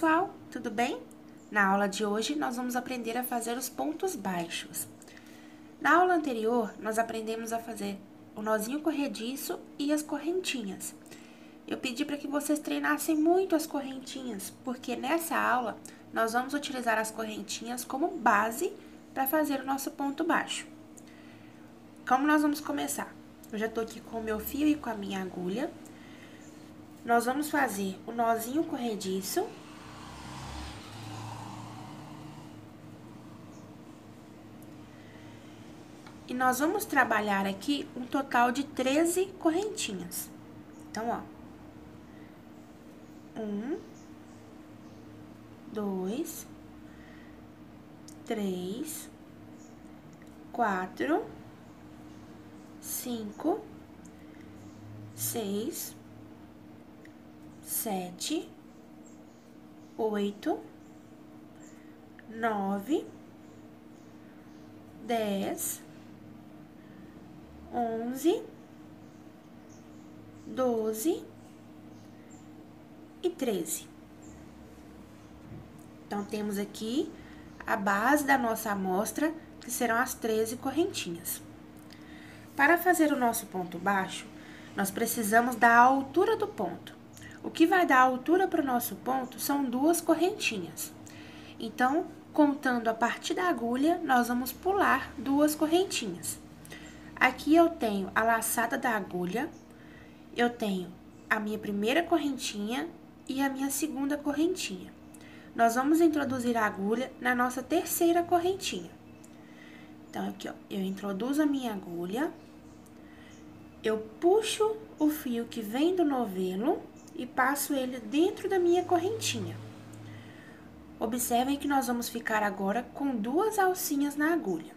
pessoal, tudo bem? Na aula de hoje, nós vamos aprender a fazer os pontos baixos. Na aula anterior, nós aprendemos a fazer o nozinho corrediço e as correntinhas. Eu pedi para que vocês treinassem muito as correntinhas, porque nessa aula, nós vamos utilizar as correntinhas como base para fazer o nosso ponto baixo. Como nós vamos começar? Eu já tô aqui com o meu fio e com a minha agulha. Nós vamos fazer o nozinho corrediço. E nós vamos trabalhar aqui um total de 13 correntinhas. Então, ó. 1, 2, 3, 4, 5, 6, 7, 8, 9, 10, 11, 12 e 13. Então, temos aqui a base da nossa amostra, que serão as 13 correntinhas. Para fazer o nosso ponto baixo, nós precisamos da altura do ponto. O que vai dar altura para o nosso ponto são 2 correntinhas. Então, contando a partir da agulha, nós vamos pular 2 correntinhas. Aqui eu tenho a laçada da agulha, eu tenho a minha primeira correntinha e a minha segunda correntinha. Nós vamos introduzir a agulha na nossa terceira correntinha. Então, aqui, ó, eu introduzo a minha agulha, eu puxo o fio que vem do novelo e passo ele dentro da minha correntinha. Observem que nós vamos ficar agora com 2 alcinhas na agulha.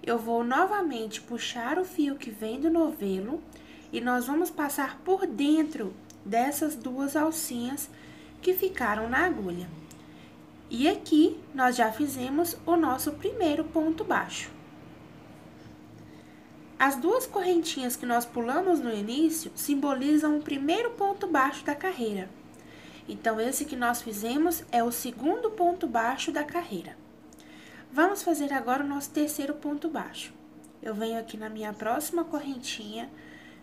Eu vou novamente puxar o fio que vem do novelo e nós vamos passar por dentro dessas 2 alcinhas que ficaram na agulha. E aqui, nós já fizemos o nosso primeiro ponto baixo. As 2 correntinhas que nós pulamos no início simbolizam o primeiro ponto baixo da carreira. Então, esse que nós fizemos é o segundo ponto baixo da carreira. Vamos fazer agora o nosso terceiro ponto baixo. Eu venho aqui na minha próxima correntinha,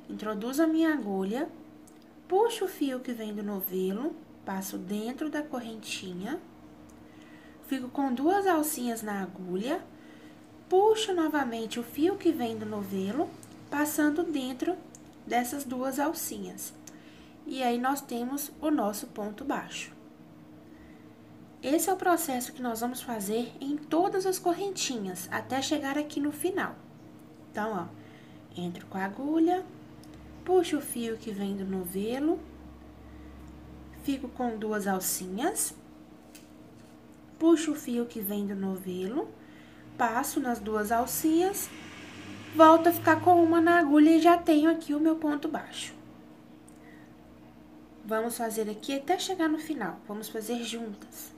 introduzo a minha agulha, puxo o fio que vem do novelo, passo dentro da correntinha, fico com 2 alcinhas na agulha, puxo novamente o fio que vem do novelo, passando dentro dessas 2 alcinhas. E aí, nós temos o nosso ponto baixo. Esse é o processo que nós vamos fazer em todas as correntinhas, até chegar aqui no final. Então, ó, entro com a agulha, puxo o fio que vem do novelo, fico com 2 alcinhas, puxo o fio que vem do novelo, passo nas 2 alcinhas, volto a ficar com uma na agulha e já tenho aqui o meu ponto baixo. Vamos fazer aqui até chegar no final, vamos fazer juntas.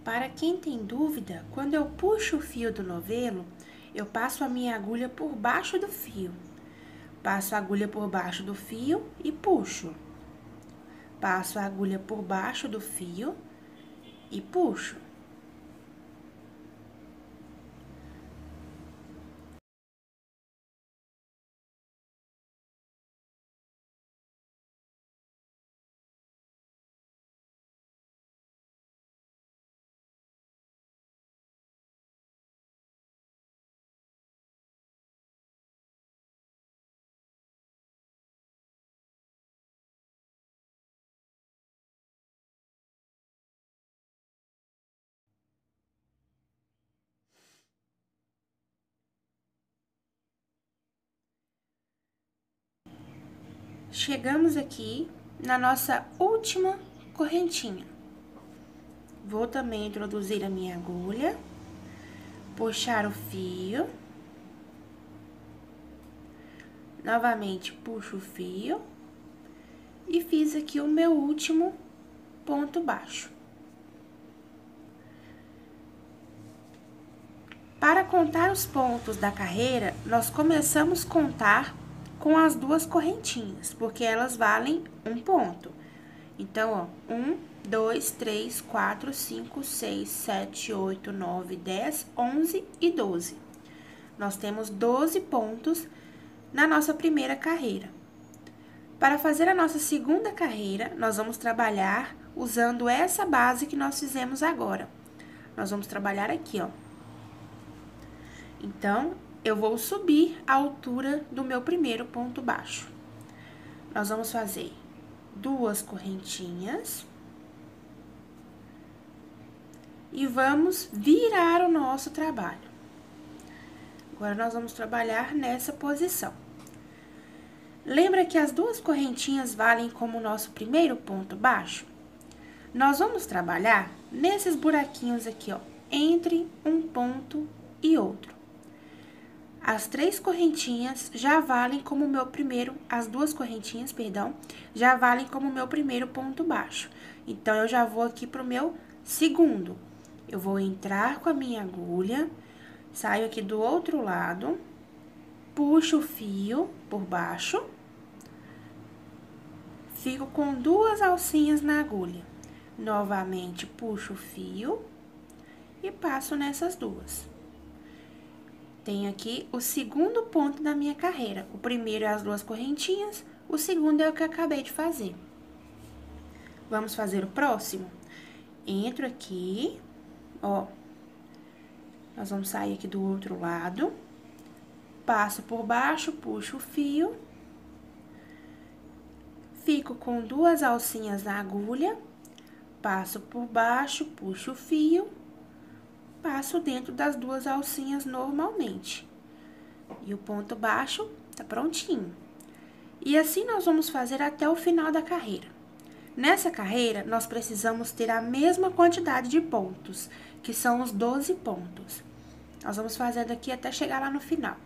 Para quem tem dúvida, quando eu puxo o fio do novelo, eu passo a minha agulha por baixo do fio. Passo a agulha por baixo do fio e puxo. Passo a agulha por baixo do fio e puxo. Chegamos aqui na nossa última correntinha. Vou também introduzir a minha agulha, puxar o fio, novamente puxo o fio e fiz aqui o meu último ponto baixo. Para contar os pontos da carreira, nós começamos a contar com as duas correntinhas, porque elas valem 1 ponto. Então, ó, 1, 2, 3, 4, 5, 6, 7, 8, 9, 10, 11 e 12. Nós temos 12 pontos na nossa primeira carreira. Para fazer a nossa segunda carreira, nós vamos trabalhar usando essa base que nós fizemos agora. Nós vamos trabalhar aqui, ó. Então, eu vou subir a altura do meu primeiro ponto baixo. Nós vamos fazer 2 correntinhas. E vamos virar o nosso trabalho. Agora, nós vamos trabalhar nessa posição. Lembra que as 2 correntinhas valem como o nosso primeiro ponto baixo? Nós vamos trabalhar nesses buraquinhos aqui, ó, entre um ponto e outro. As 3 correntinhas já valem como o meu primeiro, as 2 correntinhas, perdão, já valem como o meu primeiro ponto baixo. Então, eu já vou aqui pro meu segundo. Eu vou entrar com a minha agulha, saio aqui do outro lado, puxo o fio por baixo, fico com 2 alcinhas na agulha. Novamente, puxo o fio e passo nessas 2. Tenho aqui o segundo ponto da minha carreira. O primeiro é as 2 correntinhas, o segundo é o que eu acabei de fazer. Vamos fazer o próximo? Entro aqui, ó. Nós vamos sair aqui do outro lado, passo por baixo, puxo o fio, fico com 2 alcinhas na agulha, passo por baixo, puxo o fio, passo dentro das 2 alcinhas normalmente. E o ponto baixo tá prontinho. E assim nós vamos fazer até o final da carreira. Nessa carreira, nós precisamos ter a mesma quantidade de pontos, que são os 12 pontos. Nós vamos fazer daqui até chegar lá no final.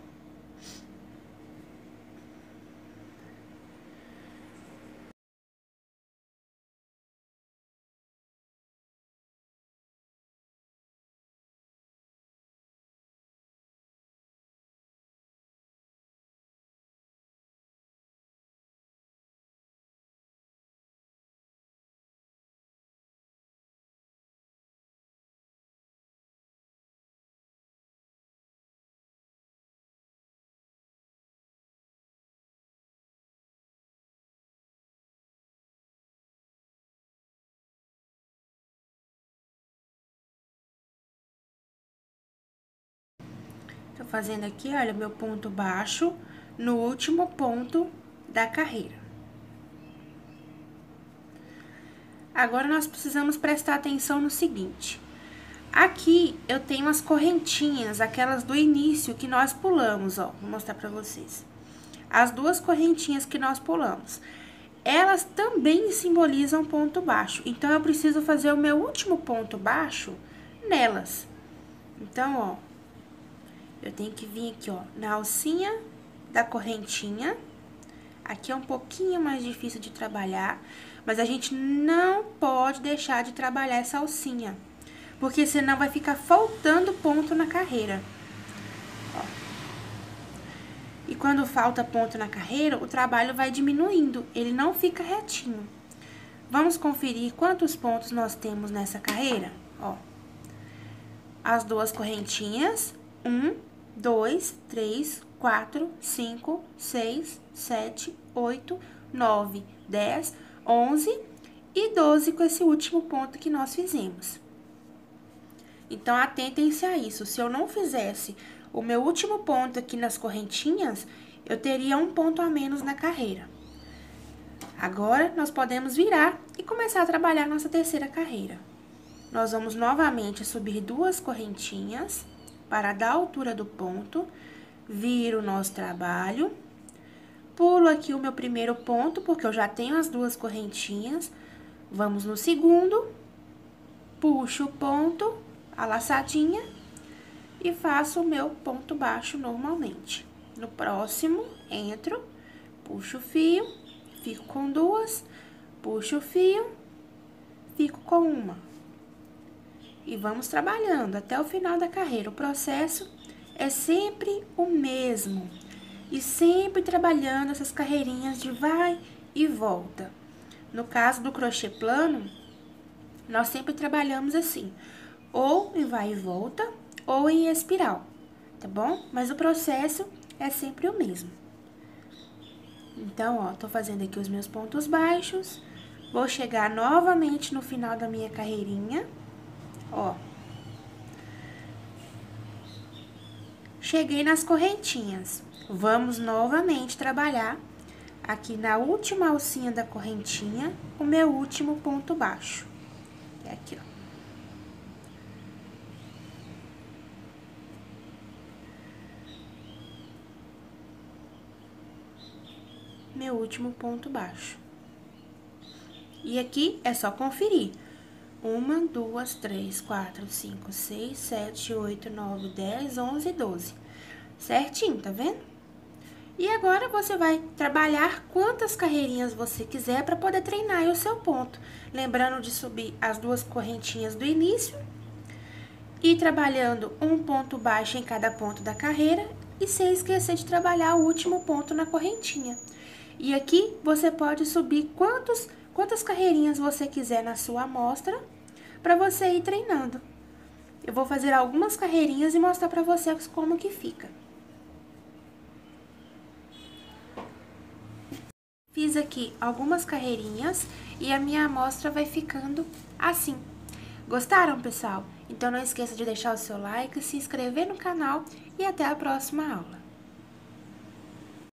Tô fazendo aqui, olha, meu ponto baixo no último ponto da carreira. Agora, nós precisamos prestar atenção no seguinte. Aqui, eu tenho as correntinhas, aquelas do início que nós pulamos, ó. Vou mostrar pra vocês. As 2 correntinhas que nós pulamos. Elas também simbolizam ponto baixo. Então, eu preciso fazer o meu último ponto baixo nelas. Então, ó, eu tenho que vir aqui, ó, na alcinha da correntinha. Aqui é um pouquinho mais difícil de trabalhar, mas a gente não pode deixar de trabalhar essa alcinha, porque senão vai ficar faltando ponto na carreira. Ó. E quando falta ponto na carreira, o trabalho vai diminuindo, ele não fica retinho. Vamos conferir quantos pontos nós temos nessa carreira? Ó. As 2 correntinhas, 1, 2, 3, 4, 5, 6, 7, 8, 9, 10, 11 e 12 com esse último ponto que nós fizemos. Então, atentem-se a isso. Se eu não fizesse o meu último ponto aqui nas correntinhas, eu teria 1 ponto a menos na carreira. Agora, nós podemos virar e começar a trabalhar nossa terceira carreira. Nós vamos novamente subir 2 correntinhas para dar a altura do ponto, viro o nosso trabalho, pulo aqui o meu primeiro ponto, porque eu já tenho as 2 correntinhas, vamos no segundo, puxo o ponto, a laçadinha, e faço o meu ponto baixo normalmente. No próximo, entro, puxo o fio, fico com 2, puxo o fio, fico com 1. e vamos trabalhando até o final da carreira. O processo é sempre o mesmo. E sempre trabalhando essas carreirinhas de vai e volta. No caso do crochê plano, nós sempre trabalhamos assim, ou em vai e volta, ou em espiral, tá bom? Mas o processo é sempre o mesmo. Então, ó, tô fazendo aqui os meus pontos baixos, vou chegar novamente no final da minha carreirinha, ó. Cheguei nas correntinhas. Vamos novamente trabalhar aqui na última alcinha da correntinha, o meu último ponto baixo. É aqui, ó. Meu último ponto baixo. E aqui é só conferir. 1, 2, 3, 4, 5, 6, 7, 8, 9, 10, 11, 12. Certinho, tá vendo? E agora, você vai trabalhar quantas carreirinhas você quiser para poder treinar aí o seu ponto. Lembrando de subir as 2 correntinhas do início e trabalhando um ponto baixo em cada ponto da carreira e sem esquecer de trabalhar o último ponto na correntinha. E aqui, você pode subir quantas carreirinhas você quiser na sua amostra para você ir treinando. Eu vou fazer algumas carreirinhas e mostrar para vocês como que fica. Fiz aqui algumas carreirinhas e a minha amostra vai ficando assim. Gostaram, pessoal? Então não esqueça de deixar o seu like, se inscrever no canal e até a próxima aula.